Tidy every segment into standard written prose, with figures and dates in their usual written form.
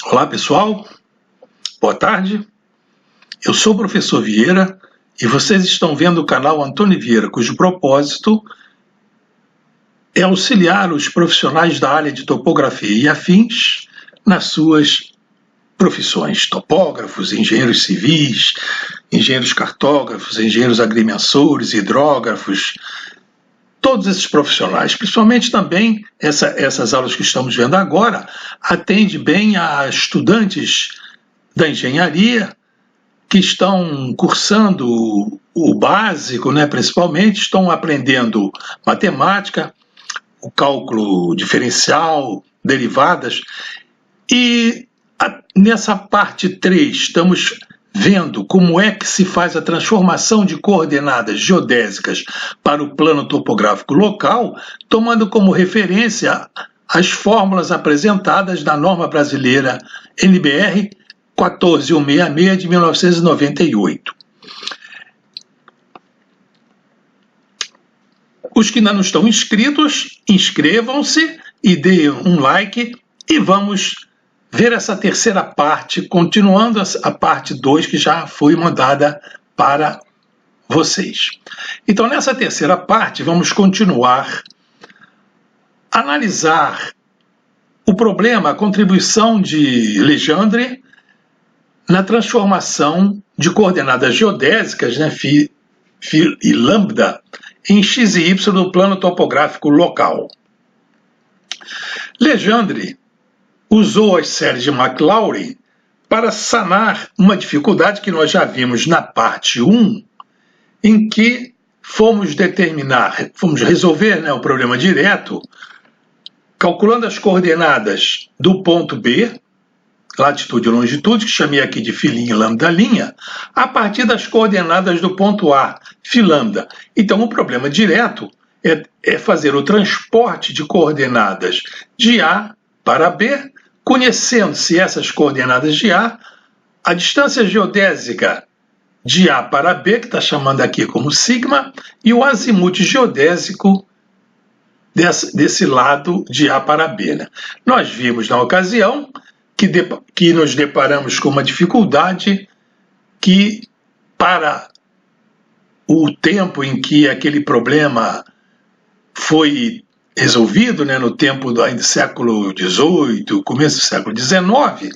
Olá pessoal, boa tarde, eu sou o professor Vieira e vocês estão vendo o canal Antônio Vieira, cujo propósito é auxiliar os profissionais da área de topografia e afins nas suas profissões, topógrafos, engenheiros civis, engenheiros cartógrafos, engenheiros agrimensores, hidrógrafos, todos esses profissionais, principalmente também essas aulas que estamos vendo agora, atende bem a estudantes da engenharia que estão cursando o básico, principalmente, estão aprendendo matemática, o cálculo diferencial, derivadas, e nessa parte 3 estamos vendo como é que se faz a transformação de coordenadas geodésicas para o plano topográfico local, tomando como referência as fórmulas apresentadas na norma brasileira NBR 14166 de 1998. Os que ainda não estão inscritos, inscrevam-se e deem um like e vamos ver essa terceira parte, continuando a parte 2 que já foi mandada para vocês. Então, nessa terceira parte, vamos continuar a analisar o problema, a contribuição de Legendre na transformação de coordenadas geodésicas, φ e lambda, em x e y do plano topográfico local. Legendre usou as séries de Maclaurin para sanar uma dificuldade que nós já vimos na parte 1, em que fomos resolver o problema direto, calculando as coordenadas do ponto B, latitude e longitude, que chamei aqui de φ' e lambda', a partir das coordenadas do ponto A, φ lambda. Então, o problema direto é fazer o transporte de coordenadas de A para B, conhecendo-se essas coordenadas de A, a distância geodésica de A para B, que está chamando aqui como sigma, e o azimuth geodésico desse lado de A para B. Nós vimos na ocasião que nos deparamos com uma dificuldade que, para o tempo em que aquele problema foi resolvido, no tempo do século XVIII, começo do século XIX,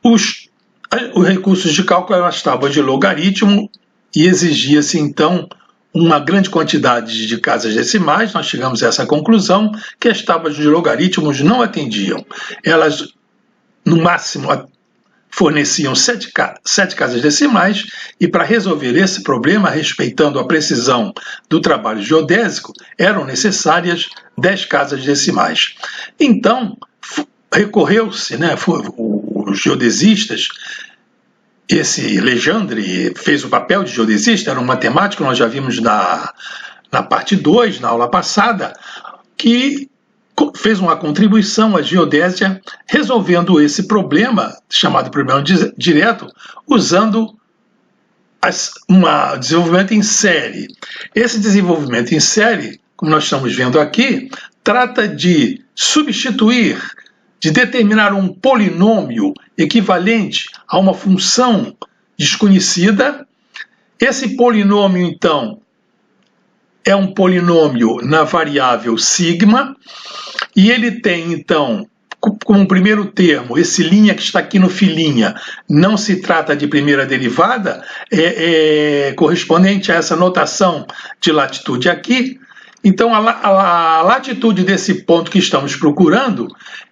os recursos de cálculo eram as tábuas de logaritmo e exigia-se, então, uma grande quantidade de casas decimais. Nós chegamos a essa conclusão que as tábuas de logaritmos não atendiam. Elas, no máximo, forneciam 7 casas decimais, e para resolver esse problema, respeitando a precisão do trabalho geodésico, eram necessárias 10 casas decimais. Então, recorreu-se, os geodesistas, esse Legendre fez o papel de geodesista, era um matemático, nós já vimos na parte 2, na aula passada, que fez uma contribuição à geodésia, resolvendo esse problema, chamado problema direto, usando um desenvolvimento em série. Esse desenvolvimento em série, como nós estamos vendo aqui, trata de substituir, de determinar um polinômio equivalente a uma função desconhecida. Esse polinômio, então, é um polinômio na variável sigma, e ele tem, então, como primeiro termo, esse linha que está aqui no φ', não se trata de primeira derivada, é correspondente a essa notação de latitude aqui. Então, a latitude desse ponto que estamos procurando,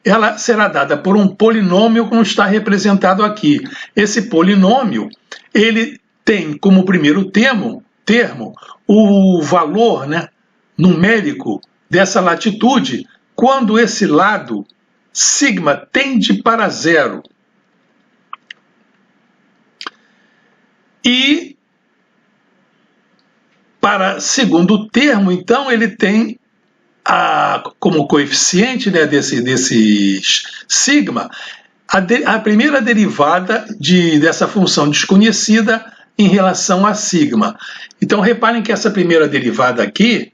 ela será dada por um polinômio, como está representado aqui. Esse polinômio, ele tem como primeiro termo o valor numérico dessa latitude quando esse lado sigma tende para 0. E para segundo termo, então, ele tem como coeficiente desse sigma a primeira derivada dessa função desconhecida em relação a sigma. Então, reparem que essa primeira derivada aqui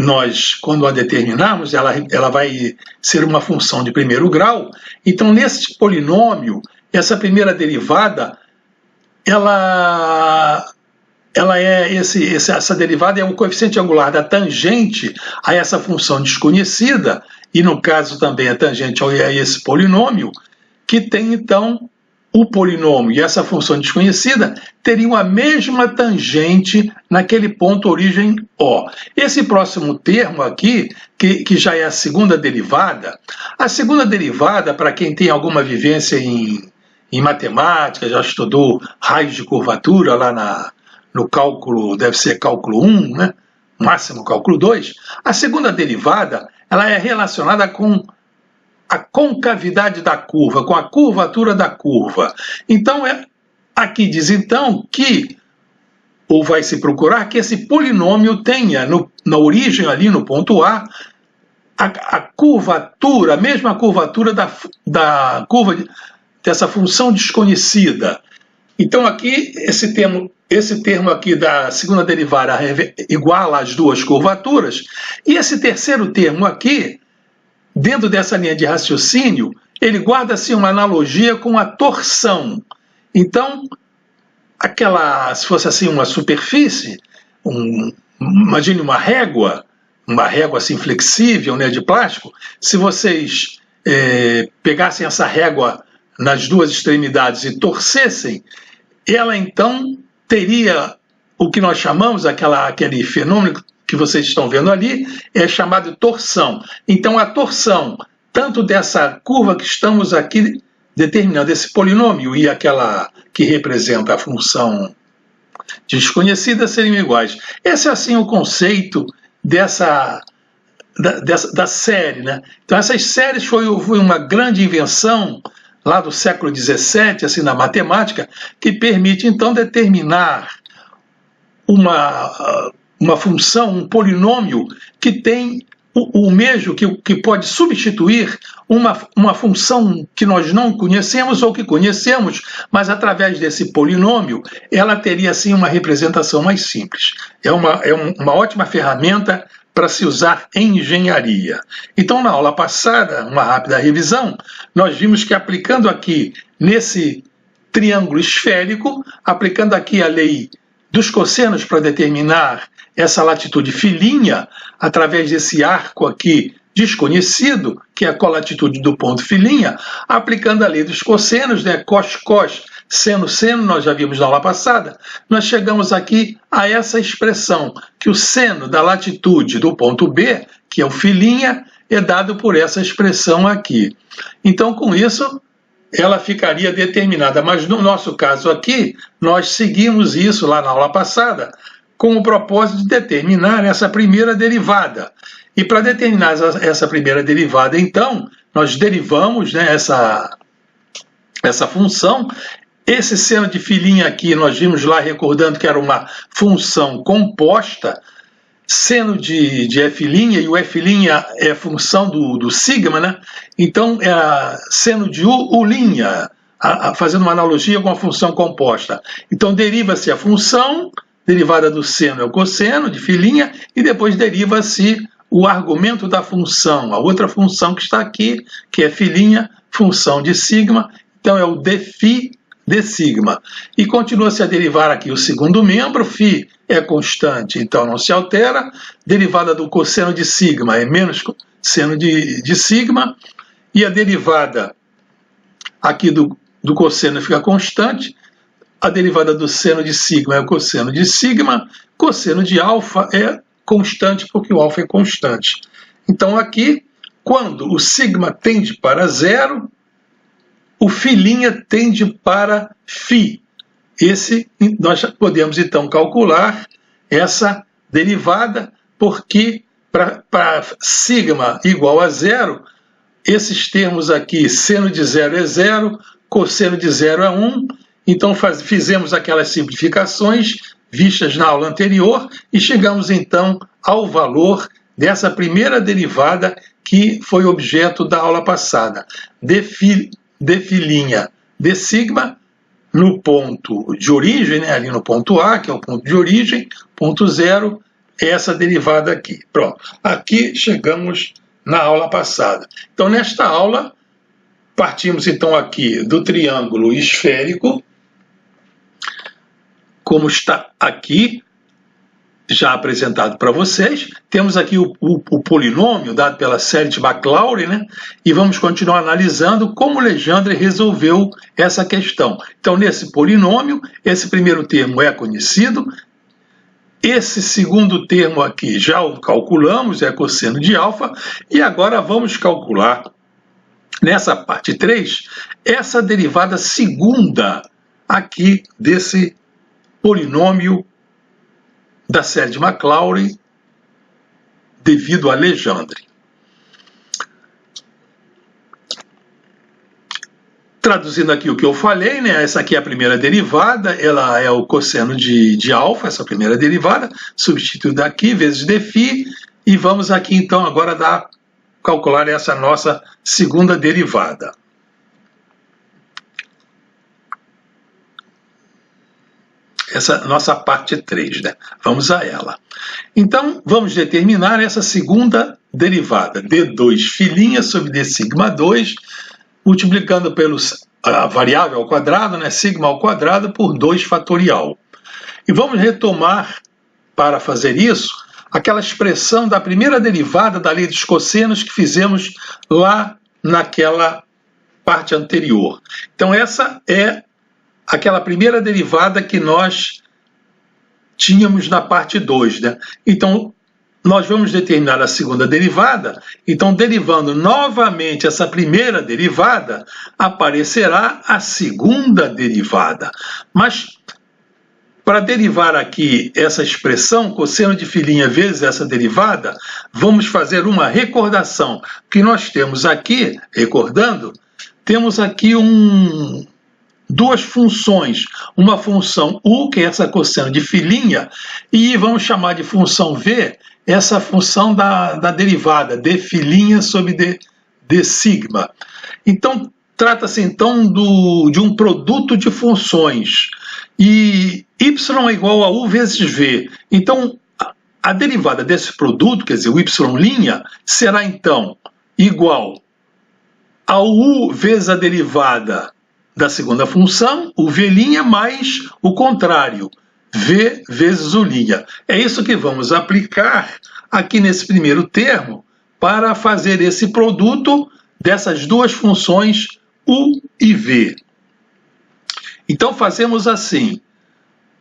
nós, quando a determinarmos, ela vai ser uma função de primeiro grau. Então, nesse polinômio, essa primeira derivada, essa derivada é o coeficiente angular da tangente a essa função desconhecida, e no caso também a tangente a esse polinômio, que tem então o polinômio e essa função desconhecida teriam a mesma tangente naquele ponto origem O. Esse próximo termo aqui, que já é a segunda derivada, para quem tem alguma vivência em matemática, já estudou raios de curvatura lá no cálculo, deve ser cálculo 1, né? Máximo cálculo 2, a segunda derivada ela é relacionada com a concavidade da curva, com a curvatura da curva. Então, aqui diz então que, ou vai se procurar, que esse polinômio tenha na origem ali no ponto A, a curvatura, a mesma curvatura da curva dessa função desconhecida. Então aqui, esse termo aqui da segunda derivada iguala as duas curvaturas, e esse terceiro termo aqui, dentro dessa linha de raciocínio, ele guarda assim uma analogia com a torção. Então, se fosse assim uma superfície, imagine uma régua assim flexível, né, de plástico, se vocês pegassem essa régua nas duas extremidades e torcessem, ela então teria o que nós chamamos, aquele fenômeno que vocês estão vendo ali, é chamado de torção. Então a torção, tanto dessa curva que estamos aqui determinando, esse polinômio, e aquela que representa a função desconhecida, seriam iguais. Esse é assim o conceito da série, né? Então essas séries foi uma grande invenção lá do século XVII, assim, na matemática, que permite então determinar uma função, um polinômio que tem o mesmo, que pode substituir uma função que nós não conhecemos ou que conhecemos, mas através desse polinômio ela teria assim uma representação mais simples. É uma ótima ferramenta para se usar em engenharia. Então, na aula passada, uma rápida revisão, nós vimos que aplicando aqui nesse triângulo esférico, aplicando aqui a lei dos cossenos para determinar essa latitude filhinha, através desse arco aqui desconhecido, que é a colatitude do ponto filhinha, aplicando a lei dos cossenos, né, cos, cos, seno, seno, nós já vimos na aula passada, nós chegamos aqui a essa expressão, que o seno da latitude do ponto B, que é o filhinha, é dado por essa expressão aqui. Então, com isso, ela ficaria determinada, mas no nosso caso aqui, nós seguimos isso lá na aula passada, com o propósito de determinar essa primeira derivada. E para determinar essa primeira derivada, então, nós derivamos, né, essa função. Esse seno de filhinha aqui, nós vimos lá, recordando que era uma função composta, seno de f', e o f' é função do sigma, né? Então, é seno de u', fazendo uma analogia com a função composta. Então, deriva-se a função, derivada do seno é o cosseno de filhinha, e depois deriva-se o argumento da função, a outra função que está aqui, que é filhinha, função de sigma, então é o dφ de sigma. E continua-se a derivar aqui o segundo membro, φ é constante, então não se altera, derivada do cosseno de sigma é menos seno de sigma, e a derivada aqui do cosseno fica constante, a derivada do seno de sigma é o cosseno de sigma, cosseno de alfa é constante, porque o alfa é constante. Então aqui, quando o sigma tende para zero, o filhinha tende para φ. Nós podemos então calcular essa derivada, porque para sigma igual a zero, esses termos aqui, seno de zero é zero, cosseno de zero é 1, então fizemos aquelas simplificações vistas na aula anterior e chegamos então ao valor dessa primeira derivada que foi objeto da aula passada, dφ' de sigma no ponto de origem, né, ali no ponto A, que é o ponto de origem, ponto zero, essa derivada aqui. Pronto, aqui chegamos na aula passada. Então, nesta aula, partimos então aqui do triângulo esférico, como está aqui, já apresentado para vocês. Temos aqui o polinômio dado pela série de Maclaurin, né? E vamos continuar analisando como Legendre resolveu essa questão. Então, nesse polinômio, esse primeiro termo é conhecido, esse segundo termo aqui já o calculamos, é cosseno de alfa, e agora vamos calcular, nessa parte 3, essa derivada segunda aqui desse polinômio da série de Maclaurin devido a Legendre. Traduzindo aqui o que eu falei, né? Essa aqui é a primeira derivada, ela é o cosseno de alfa, essa primeira derivada, substituída aqui vezes dφ, e vamos aqui então agora calcular essa nossa segunda derivada. Essa nossa parte 3, né? Vamos a ela. Então, vamos determinar essa segunda derivada, d2' sobre d sigma 2, multiplicando a variável ao quadrado, né? Sigma ao quadrado por 2 fatorial. E vamos retomar, para fazer isso, aquela expressão da primeira derivada da lei dos cossenos que fizemos lá naquela parte anterior. Então, essa é aquela primeira derivada que nós tínhamos na parte 2, né? Então, nós vamos determinar a segunda derivada. Então, derivando novamente essa primeira derivada, aparecerá a segunda derivada. Mas, para derivar aqui essa expressão, cosseno de φ vezes essa derivada, vamos fazer uma recordação. Que nós temos aqui, recordando, temos aqui duas funções, uma função u, que é essa cosseno de φ, e vamos chamar de função v, essa função da derivada, dφ sobre d sigma. Então, trata-se então de um produto de funções, e y é igual a u vezes v. Então, a derivada desse produto, quer dizer, o y', será então igual ao u vezes a derivada da segunda função, o v' mais o contrário, v vezes u'. É isso que vamos aplicar aqui nesse primeiro termo para fazer esse produto dessas duas funções u e v. Então fazemos assim.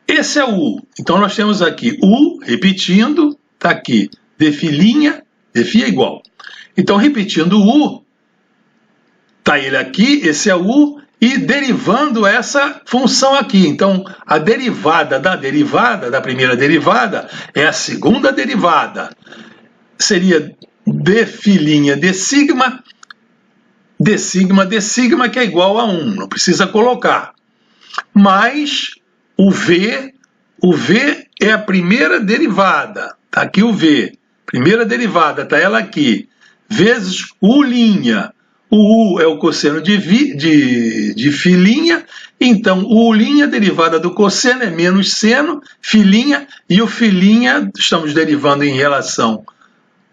Esse é o u. Então nós temos aqui u, repetindo, está aqui dφ', dφ é igual. Então repetindo o u, está ele aqui, esse é o u, e derivando essa função aqui. Então, a derivada da primeira derivada, é a segunda derivada. Seria dφ' d sigma, que é igual a 1, não precisa colocar. Mais o v é a primeira derivada, está aqui o v, primeira derivada, está ela aqui, vezes u'. O u é o cosseno de φ', então o u', derivada do cosseno, é menos seno, φ', e o φ' estamos derivando em relação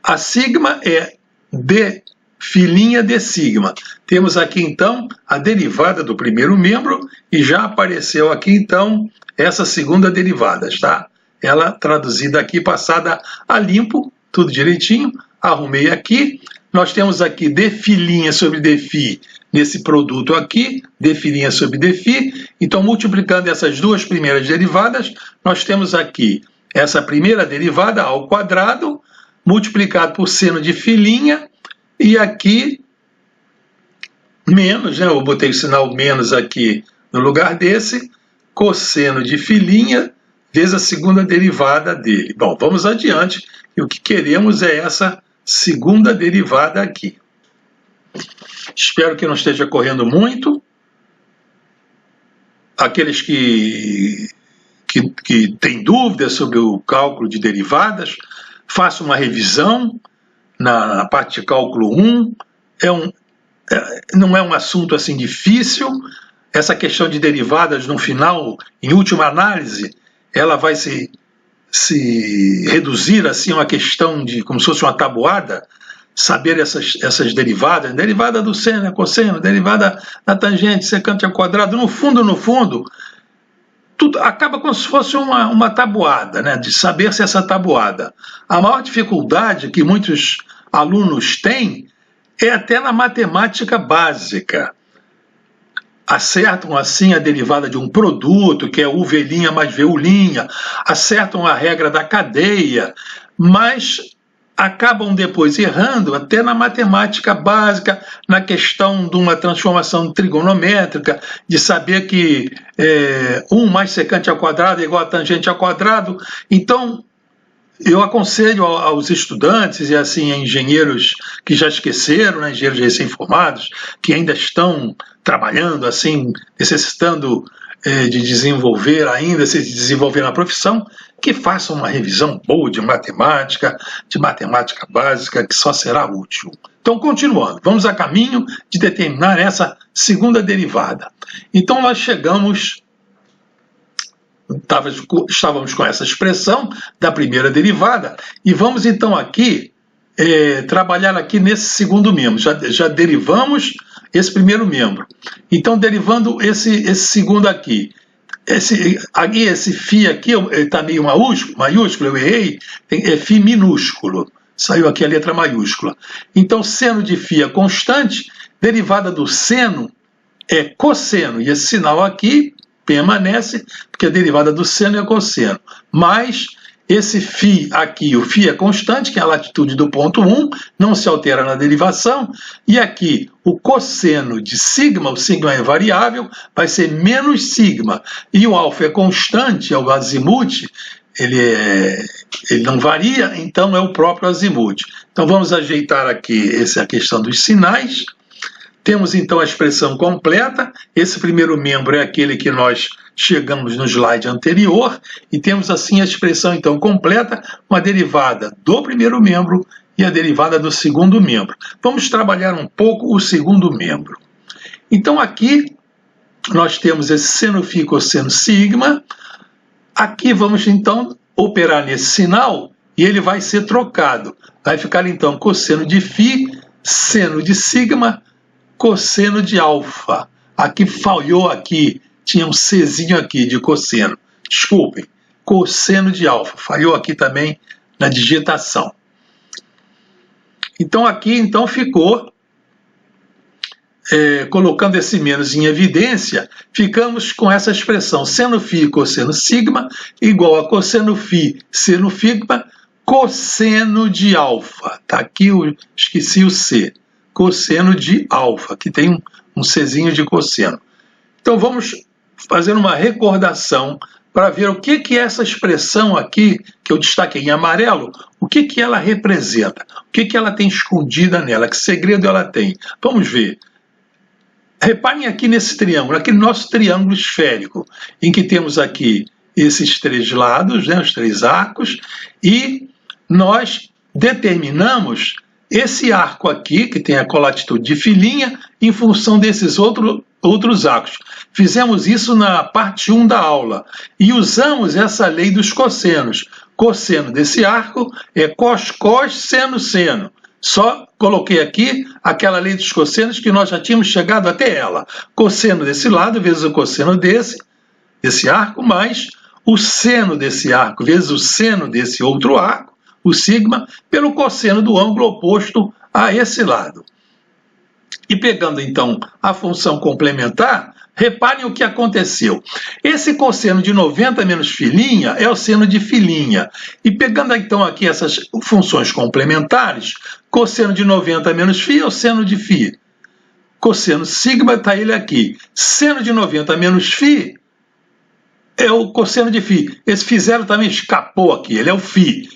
a sigma, é dφ' d sigma. Temos aqui então a derivada do primeiro membro, e já apareceu aqui então essa segunda derivada, está? Ela traduzida aqui, passada a limpo, tudo direitinho, arrumei aqui. Nós temos aqui dφ' sobre dφ nesse produto aqui, dφ' sobre dφ. Então, multiplicando essas duas primeiras derivadas, nós temos aqui essa primeira derivada ao quadrado, multiplicado por seno de φ', e aqui menos, né? Eu botei o sinal menos aqui no lugar desse, cosseno de φ' vezes a segunda derivada dele. Bom, vamos adiante, e o que queremos é essa segunda derivada aqui. Espero que não esteja correndo muito. Aqueles que têm dúvidas sobre o cálculo de derivadas, façam uma revisão na parte de cálculo 1. Não é um assunto assim difícil. Essa questão de derivadas, no final, em última análise, ela vai se se reduzir assim a uma questão de como se fosse uma tabuada, saber essas derivadas, derivada do seno, cosseno, derivada da tangente, secante ao quadrado, no fundo, tudo acaba como se fosse uma tabuada, né, de saber se essa tabuada. A maior dificuldade que muitos alunos têm é até na matemática básica. Acertam assim a derivada de um produto, que é U' mais VU', acertam a regra da cadeia, mas acabam depois errando até na matemática básica, na questão de uma transformação trigonométrica, de saber que 1 mais secante ao quadrado é igual a tangente ao quadrado. Então, eu aconselho aos estudantes e assim a engenheiros que já esqueceram, né, engenheiros recém-formados, que ainda estão trabalhando, assim, necessitando de desenvolver ainda, se desenvolver na profissão, que façam uma revisão boa de matemática básica, que só será útil. Então, continuando, vamos a caminho de determinar essa segunda derivada. Então, nós chegamos... Estávamos com essa expressão da primeira derivada e vamos então aqui trabalhar aqui nesse segundo membro. Já derivamos esse primeiro membro. Então, derivando esse segundo aqui. Esse φ aqui está meio maiúsculo, eu errei, é φ minúsculo. Saiu aqui a letra maiúscula. Então, seno de φ é constante, derivada do seno é cosseno. E esse sinal aqui permanece, porque a derivada do seno é cosseno. Mas esse φ aqui, o φ é constante, que é a latitude do ponto 1, não se altera na derivação. E aqui, o cosseno de sigma, o sigma é variável, vai ser menos sigma. E o alfa é constante, é o azimuth, ele não varia, então é o próprio azimuth. Então vamos ajeitar aqui a questão dos sinais. Temos então a expressão completa. Esse primeiro membro é aquele que nós chegamos no slide anterior, e temos assim a expressão então completa, uma derivada do primeiro membro e a derivada do segundo membro. Vamos trabalhar um pouco o segundo membro. Então aqui nós temos esse seno φ cosseno sigma. Aqui vamos então operar nesse sinal e ele vai ser trocado. Vai ficar então cosseno de φ, seno de sigma, cosseno de alfa. Aqui falhou aqui, tinha um Czinho aqui de cosseno. Desculpem, cosseno de alfa. Falhou aqui também na digitação. Então aqui então ficou, colocando esse menos em evidência, ficamos com essa expressão seno φ cosseno sigma igual a cosseno φ seno sigma cosseno de alfa. Tá aqui, esqueci o C. Cosseno de alfa, que tem um Czinho de cosseno. Então vamos fazer uma recordação para ver o que é essa expressão aqui, que eu destaquei em amarelo, o que ela representa, o que ela tem escondida nela, que segredo ela tem. Vamos ver. Reparem aqui nesse triângulo, aqui no nosso triângulo esférico, em que temos aqui esses três lados, né, os três arcos, e nós determinamos esse arco aqui, que tem a colatitude de filinha, em função desses outros arcos. Fizemos isso na parte 1 da aula e usamos essa lei dos cossenos. Cosseno desse arco é cos, seno, seno. Só coloquei aqui aquela lei dos cossenos que nós já tínhamos chegado até ela. Cosseno desse lado vezes o cosseno desse arco, mais o seno desse arco vezes o seno desse outro arco, o sigma, pelo cosseno do ângulo oposto a esse lado. E pegando então a função complementar, reparem o que aconteceu. Esse cosseno de 90 menos filinha é o seno de filinha. E pegando então aqui essas funções complementares, cosseno de 90 menos φ é o seno de φ. Cosseno sigma está ele aqui. Seno de 90 menos φ é o cosseno de φ. Esse φ0 também escapou aqui, ele é o φ.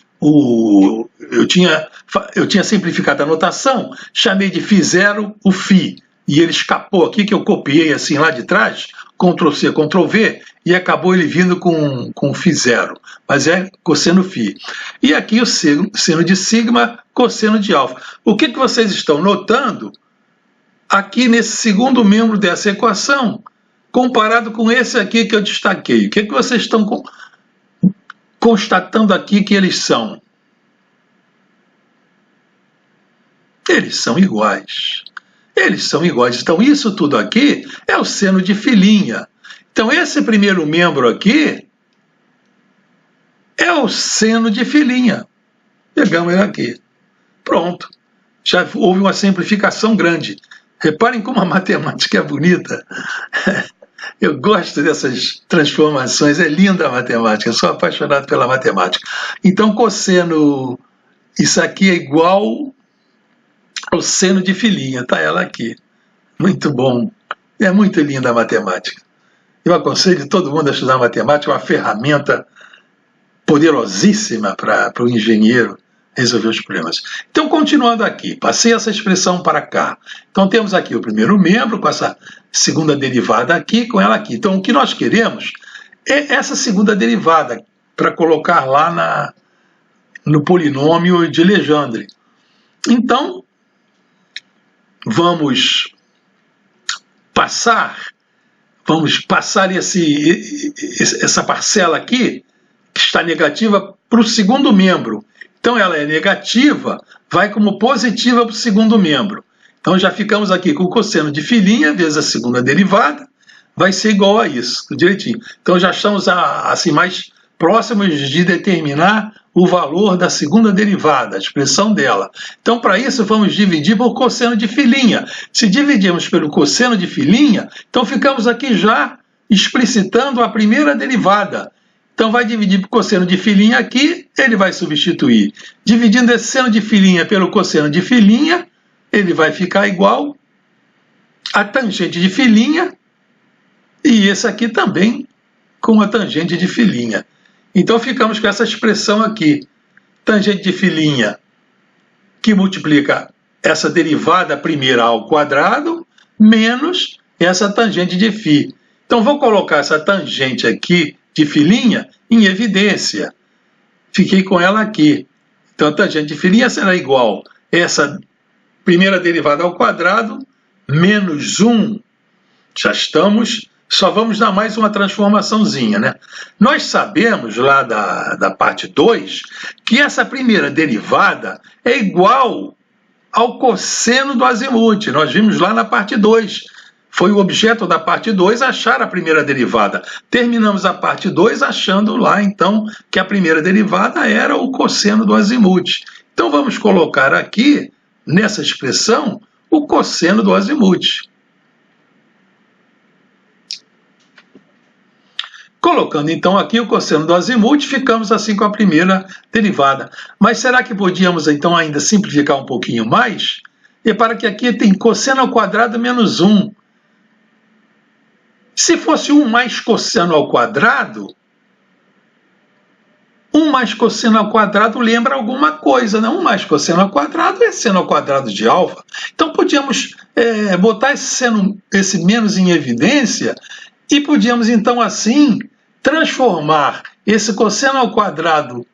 Eu tinha simplificado a notação, chamei de φ0 o φ, e ele escapou aqui, que eu copiei assim lá de trás, Ctrl+C, Ctrl+V, e acabou ele vindo com φ0, mas é cosseno φ. E aqui o seno de sigma, cosseno de alfa. O que vocês estão notando aqui nesse segundo membro dessa equação, comparado com esse aqui que eu destaquei? O que vocês estão constatando aqui que eles são iguais. Eles são iguais. Então, isso tudo aqui é o seno de filinha. Então, esse primeiro membro aqui é o seno de filinha. Pegamos ele aqui. Pronto. Já houve uma simplificação grande. Reparem como a matemática é bonita. Eu gosto dessas transformações. É linda a matemática. Eu sou apaixonado pela matemática. Então, cosseno, isso aqui é igual ao seno de filinha. Está ela aqui. Muito bom. É muito linda a matemática. Eu aconselho todo mundo a estudar matemática, uma ferramenta poderosíssima para o engenheiro resolver os problemas. Então, continuando aqui, passei essa expressão para cá. Então, temos aqui o primeiro membro, com essa segunda derivada aqui, com ela aqui. Então, o que nós queremos é essa segunda derivada, para colocar lá no polinômio de Legendre. Então, vamos passar essa parcela aqui, que está negativa, para o segundo membro. Então, ela é negativa, vai como positiva para o segundo membro. Então, já ficamos aqui com o cosseno de filinha vezes a segunda derivada, vai ser igual a isso, direitinho. Então, já estamos assim, mais próximos de determinar o valor da segunda derivada, a expressão dela. Então, para isso, vamos dividir por cosseno de filinha. Se dividirmos pelo cosseno de filinha, então ficamos aqui já explicitando a primeira derivada. Então, vai dividir por cosseno de filinha aqui, ele vai substituir. Dividindo esse seno de filinha pelo cosseno de filinha, ele vai ficar igual a tangente de filinha, e esse aqui também com a tangente de filinha. Então, ficamos com essa expressão aqui, tangente de filinha, que multiplica essa derivada primeira ao quadrado, menos essa tangente de φ. Então, vou colocar essa tangente aqui de filinha em evidência. Fiquei com ela aqui. Então, a tangente de filinha será igual a essa primeira derivada ao quadrado, menos 1. Já estamos, só vamos dar mais uma transformaçãozinha, né? Nós sabemos lá da parte 2 que essa primeira derivada é igual ao cosseno do azimuth. Nós vimos lá na parte 2. Foi o objeto da parte 2 achar a primeira derivada. Terminamos a parte 2 achando lá, então, que a primeira derivada era o cosseno do azimuth. Então, vamos colocar aqui, nessa expressão, o cosseno do azimuth. Colocando, então, aqui o cosseno do azimuth, ficamos assim com a primeira derivada. Mas será que podíamos, então, ainda simplificar um pouquinho mais? Repara que aqui tem cosseno ao quadrado menos 1. Se fosse 1 mais cosseno ao quadrado, 1 mais cosseno ao quadrado lembra alguma coisa, né? 1 mais cosseno ao quadrado é seno ao quadrado de alfa. Então, podíamos botar esse menos em evidência e podíamos, então, assim, transformar esse cosseno ao quadrado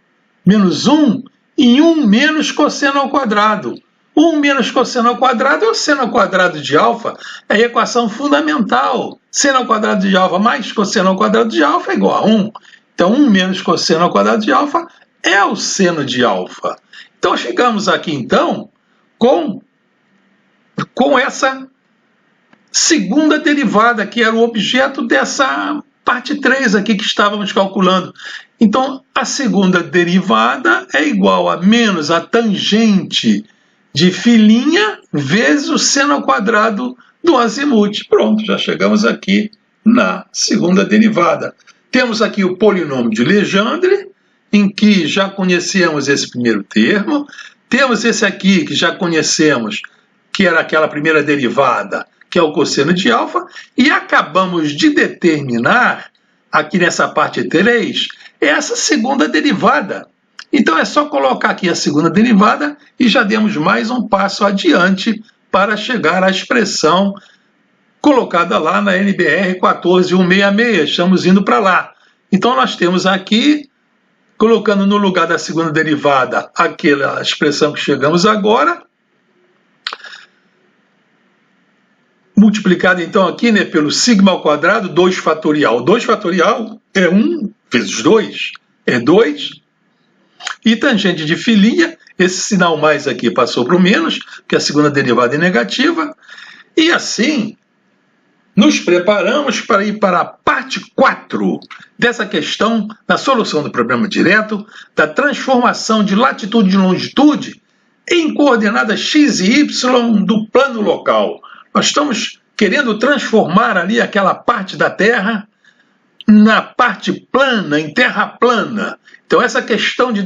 menos 1 em 1 menos cosseno ao quadrado. 1 menos cosseno ao quadrado é o seno ao quadrado de alfa, é a equação fundamental. Seno ao quadrado de alfa mais cosseno ao quadrado de alfa é igual a 1. Então, 1 menos cosseno ao quadrado de alfa é o seno de alfa. Então, chegamos aqui, então, com essa segunda derivada, que era o objeto dessa parte 3 aqui que estávamos calculando. Então, a segunda derivada é igual a menos a tangente de filinha vezes o seno ao quadrado do azimuth. Pronto, já chegamos aqui na segunda derivada. Temos aqui o polinômio de Legendre, em que já conhecemos esse primeiro termo. Temos esse aqui que já conhecemos, que era aquela primeira derivada, que é o cosseno de alfa. E acabamos de determinar, aqui nessa parte 3, essa segunda derivada. Então, é só colocar aqui a segunda derivada e já demos mais um passo adiante para chegar à expressão colocada lá na NBR 14166. Estamos indo para lá. Então, nós temos aqui, colocando no lugar da segunda derivada aquela expressão que chegamos agora, multiplicada, então, aqui, pelo sigma ao quadrado, 2 fatorial. 2 fatorial é 1 vezes 2. é 2. E tangente de filia, esse sinal mais aqui passou para o menos, que a segunda derivada é negativa. E assim, nos preparamos para ir para a parte 4 dessa questão da solução do problema direto, da transformação de latitude e longitude em coordenadas x e y do plano local. Nós estamos querendo transformar ali aquela parte da Terra na parte plana, em terra plana. Então essa questão de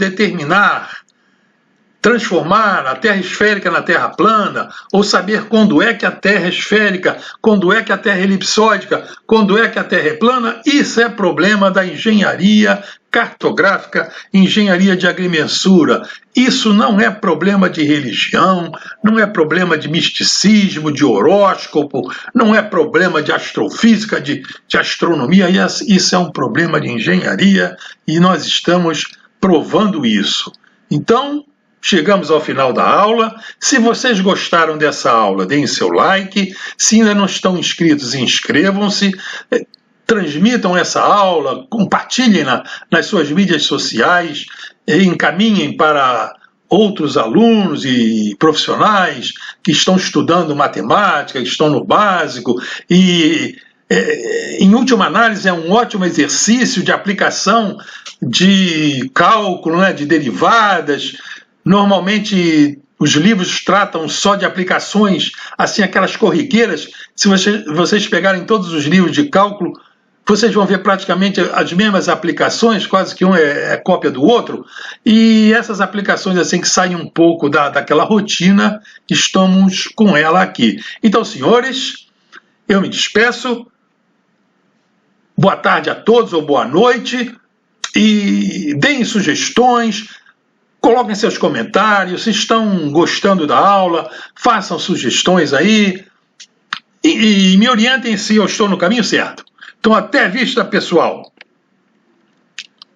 transformar a Terra esférica na Terra plana, ou saber quando é que a Terra é esférica, quando é que a Terra é elipsóica, quando é que a Terra é plana, isso é problema da engenharia cartográfica, engenharia de agrimensura. Isso não é problema de religião, não é problema de misticismo, de horóscopo, não é problema de astrofísica, de astronomia, isso é um problema de engenharia e nós estamos provando isso. Então, chegamos ao final da aula. Se vocês gostaram dessa aula, deem seu like. Se ainda não estão inscritos, inscrevam-se. Transmitam essa aula, compartilhem nas suas mídias sociais, encaminhem para outros alunos e profissionais que estão estudando matemática, que estão no básico e, em última análise, é um ótimo exercício de aplicação de cálculo, né, de derivadas. Normalmente os livros tratam só de aplicações, assim, aquelas corriqueiras. Se vocês pegarem todos os livros de cálculo, vocês vão ver praticamente as mesmas aplicações, quase que um é cópia do outro, e essas aplicações assim que saem um pouco daquela rotina, estamos com ela aqui. Então, senhores, eu me despeço. Boa tarde a todos ou boa noite, e deem sugestões, coloquem seus comentários, se estão gostando da aula, façam sugestões aí, e me orientem se eu estou no caminho certo. Então, até a vista, pessoal!